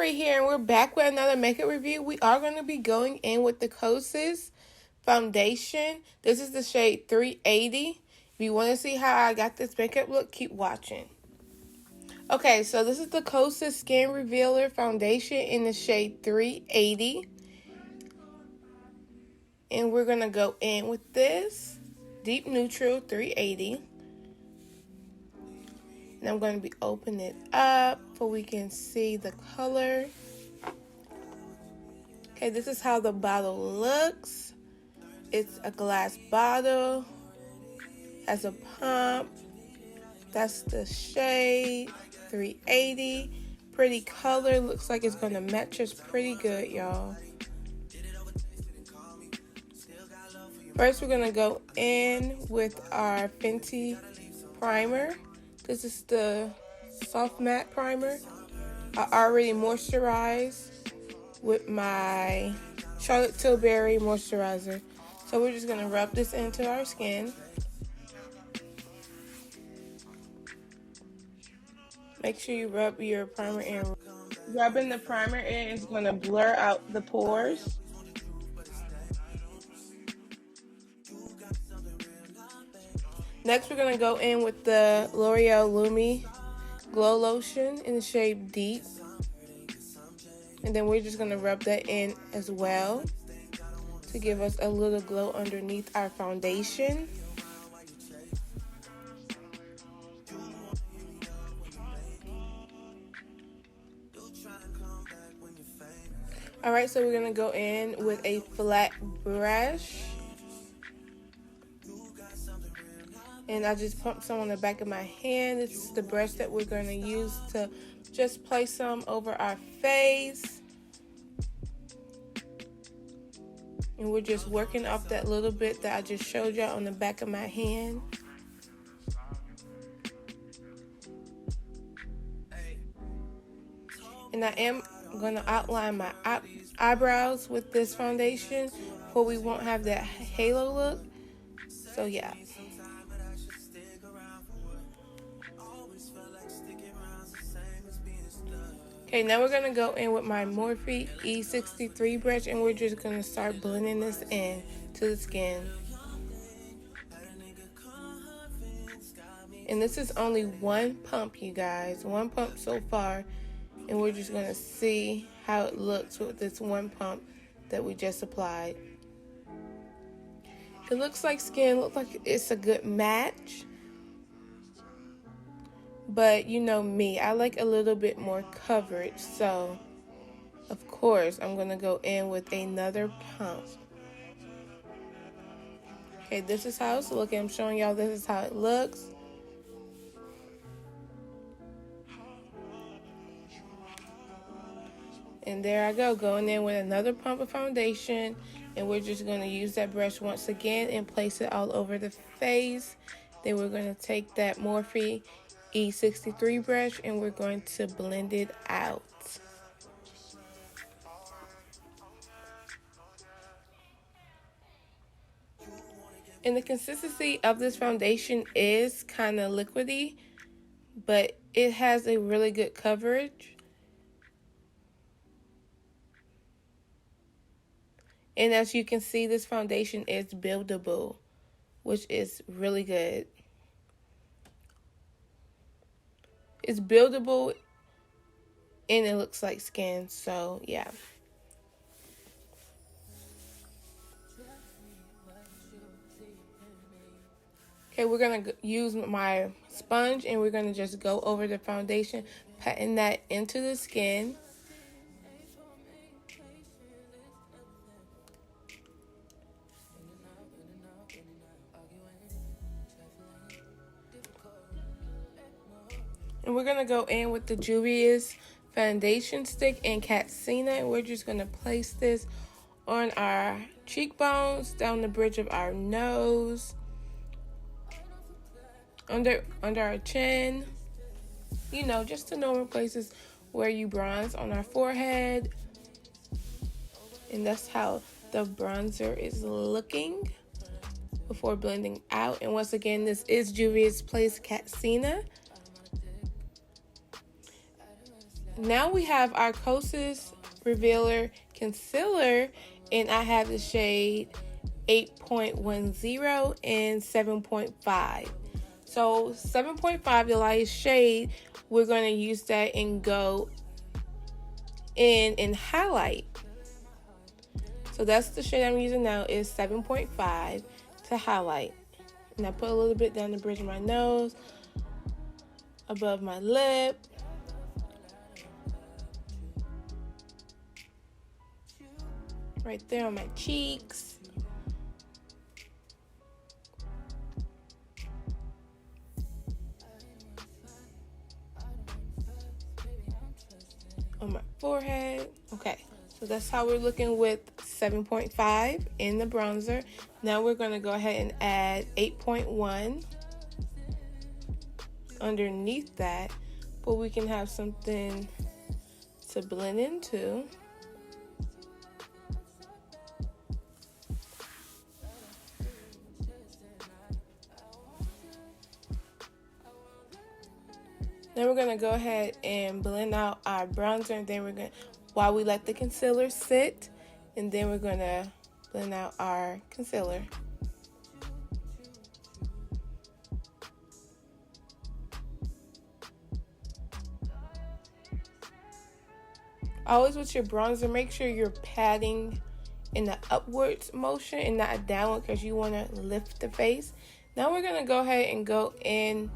Porsha.Marie here, and we're back with another makeup review. We are going to be going in with the Kosas foundation. This is the shade 380. If you want to see how I got this makeup look, keep watching. Okay, so this is the Kosas Skin Revealer Foundation in the shade 380. And we're going to go in with this Deep Neutral 380. And I'm going to be opening it up so we can see the color. Okay, this is how the bottle looks. It's a glass bottle. Has a pump. That's the shade 380. Pretty color. Looks like it's going to match us pretty good, y'all. First, we're going to go in with our Fenty Primer. This is the Soft Matte Primer. I already moisturized with my Charlotte Tilbury moisturizer. So we're just going to rub this into our skin. Make sure you rub your primer in. Rubbing the primer in is going to blur out the pores. Next, we're going to go in with the Loreal Lumi Glow Lotion in the shade Deep. And then we're just going to rub that in as well to give us a little glow underneath our foundation. Alright, so we're going to go in with a flat brush. And I just pumped some on the back of my hand. This is the brush that we're going to use to just place some over our face. And we're just working off that little bit that I just showed y'all on the back of my hand. And I am going to outline my eyebrows with this foundation, for we won't have that halo look. So yeah. Okay, now we're going to go in with my Morphe E63 brush, and we're just going to start blending this in to the skin. And this is only one pump, you guys. One pump so far. And we're just going to see how it looks with this one pump that we just applied. It looks like skin, looks like it's a good match. But you know me, I like a little bit more coverage, so of course I'm going to go in with another pump. Okay, this is how it's looking. I'm showing y'all this is how it looks. And there I go, going in with another pump of foundation, and we're just going to use that brush once again and place it all over the face. Then we're going to take that Morphe E63 brush and we're going to blend it out. And the consistency of this foundation is kind of liquidy, but it has a really good coverage. And as you can see, this foundation is buildable, which is really good. It's buildable and it looks like skin, so yeah. Okay, we're going to use my sponge and we're going to just go over the foundation, patting that into the skin. And we're going to go in with the Juvia's foundation stick in Katsina. And we're just going to place this on our cheekbones, down the bridge of our nose, under our chin. You know, just the normal places where you bronze, on our forehead. And that's how the bronzer is looking before blending out. And once again, this is Juvia's Place Katsina. now we have our Kosas Revealer Concealer, and I have the shade 8.10 and 7.5. So 7.5, the lightest shade, we're going to use that and go in and highlight. So that's the shade I'm using now, is 7.5 to highlight. And I put a little bit down the bridge of my nose, above my lip. Right there on my cheeks. On my forehead. Okay, so that's how we're looking with 7.5 in the bronzer. Now we're going to go ahead and add 8.1 underneath that, but we can have something to blend into. Then we're gonna go ahead and blend out our bronzer, and then we're gonna, while we let the concealer sit, and then we're gonna blend out our concealer. Always with your bronzer, make sure you're patting in the upwards motion and not a downward, because you want to lift the face. Now we're gonna go ahead and go in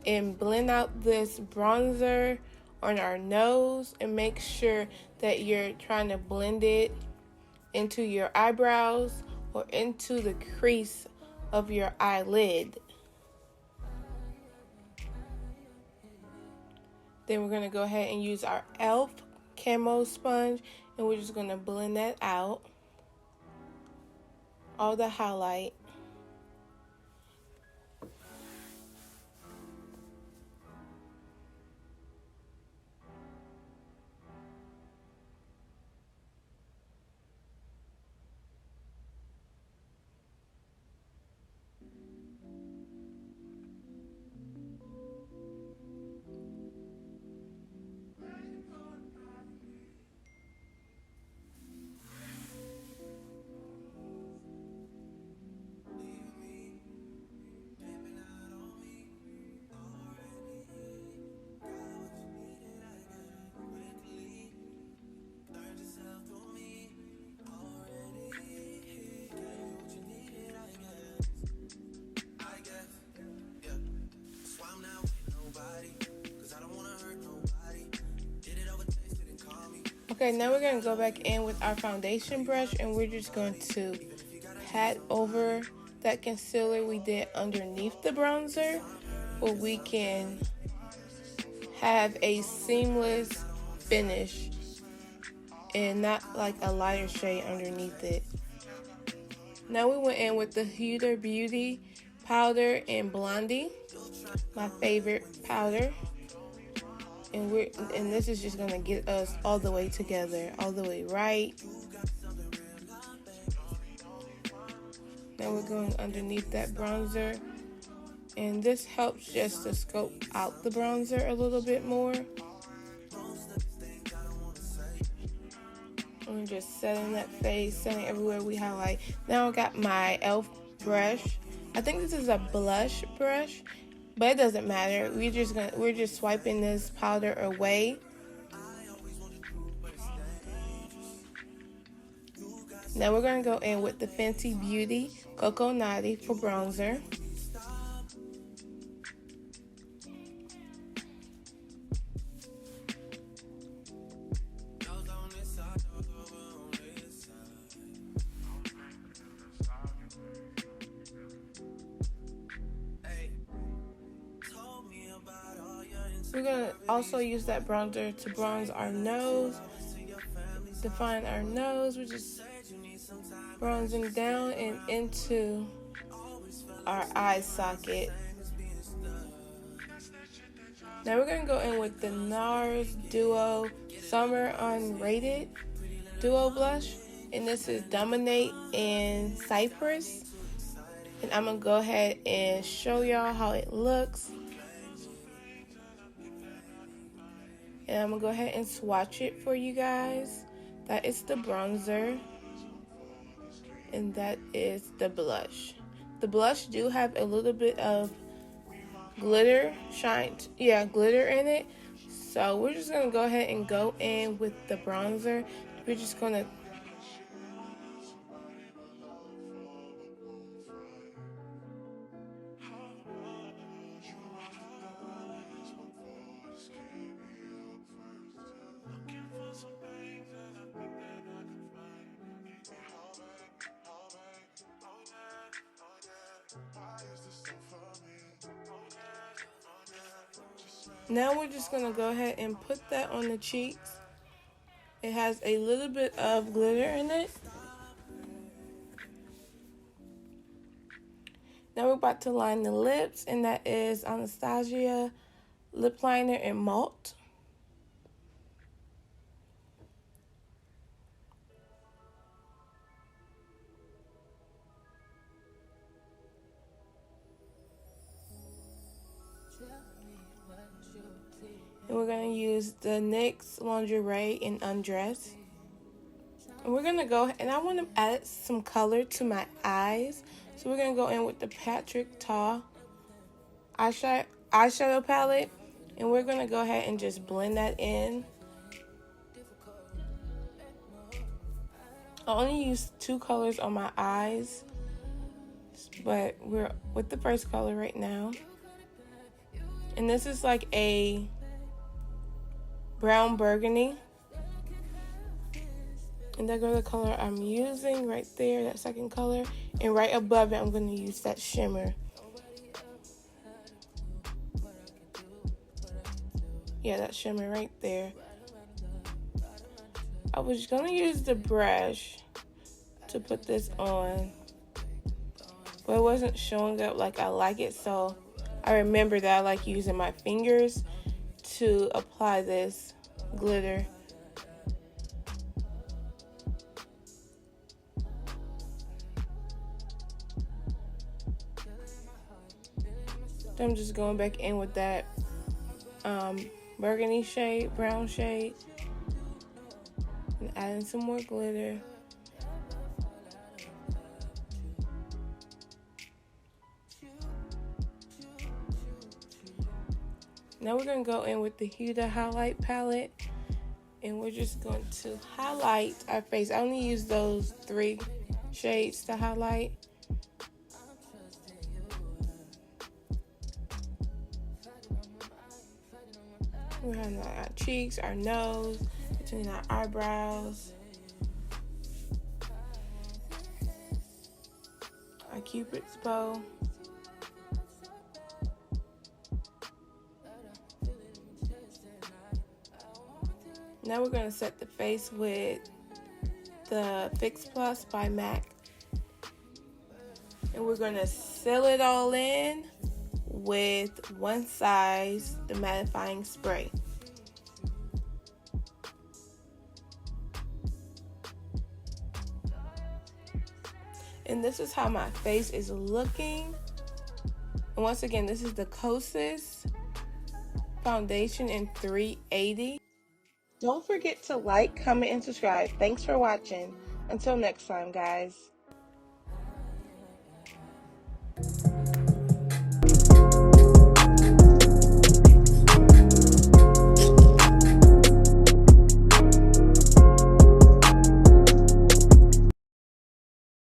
and blend out this bronzer on our nose, and make sure that you're trying to blend it into your eyebrows or into the crease of your eyelid. Then we're going to go ahead and use our e.l.f. camo sponge, and we're just going to blend that out, all the highlight. Okay, now we're going to go back in with our foundation brush, and we're just going to pat over that concealer we did underneath the bronzer, where we can have a seamless finish and not like a lighter shade underneath it. Now we went in with the Huda Beauty powder in Blondie, my favorite powder. And this is just gonna get us all the way together, all the way right. Now we're going underneath that bronzer, and this helps just to scope out the bronzer a little bit more. I'm just setting that face, setting everywhere we highlight. Now I got my e.l.f. brush. I think this is a blush brush, but it doesn't matter. We're just swiping this powder away. Now we're gonna go in with the Fenty Beauty Coco Naughty for bronzer. We're going to also use that bronzer to bronze our nose, define our nose. We're just bronzing down and into our eye socket. Now we're going to go in with the Nars Duo Summer Unrated Duo Blush, and this is Dominate in Cyprus. And I'm going to go ahead and show y'all how it looks. And I'm going to go ahead and swatch it for you guys. That is the bronzer. And that is the blush. The blush do have a little bit of glitter glitter in it. So we're just going to go ahead and go in with the bronzer. We're just going to now we're just going to go ahead and put that on the cheeks. It has a little bit of glitter in it. Now we're about to line the lips, and that is Anastasia lip liner in Malt. And we're going to use the NYX Lingerie in Undressed. And we're going to go, and I want to add some color to my eyes. So we're going to go in with the Patrick Ta eyeshadow palette. And we're going to go ahead and just blend that in. I only use 2 colors on my eyes, but we're with the first color right now. And this is like a brown burgundy. And there goes the color I'm using right there, that second color. And right above it, I'm going to use that shimmer. Yeah, that shimmer right there. I was going to use the brush to put this on, but it wasn't showing up like I like it, so I remember that I like using my fingers to apply this glitter. Then I'm just going back in with that burgundy shade, brown shade, and adding some more glitter. Now we're going to go in with the Huda highlight palette, and we're just going to highlight our face. I only use those 3 shades to highlight. We're having our cheeks, our nose, between our eyebrows, our Cupid's bow. Now we're going to set the face with the Fix Plus by MAC. And we're going to seal it all in with One Size, the mattifying spray. And this is how my face is looking. And once again, this is the Kosas foundation in 380. Don't forget to like, comment, and subscribe. Thanks for watching. Until next time, guys.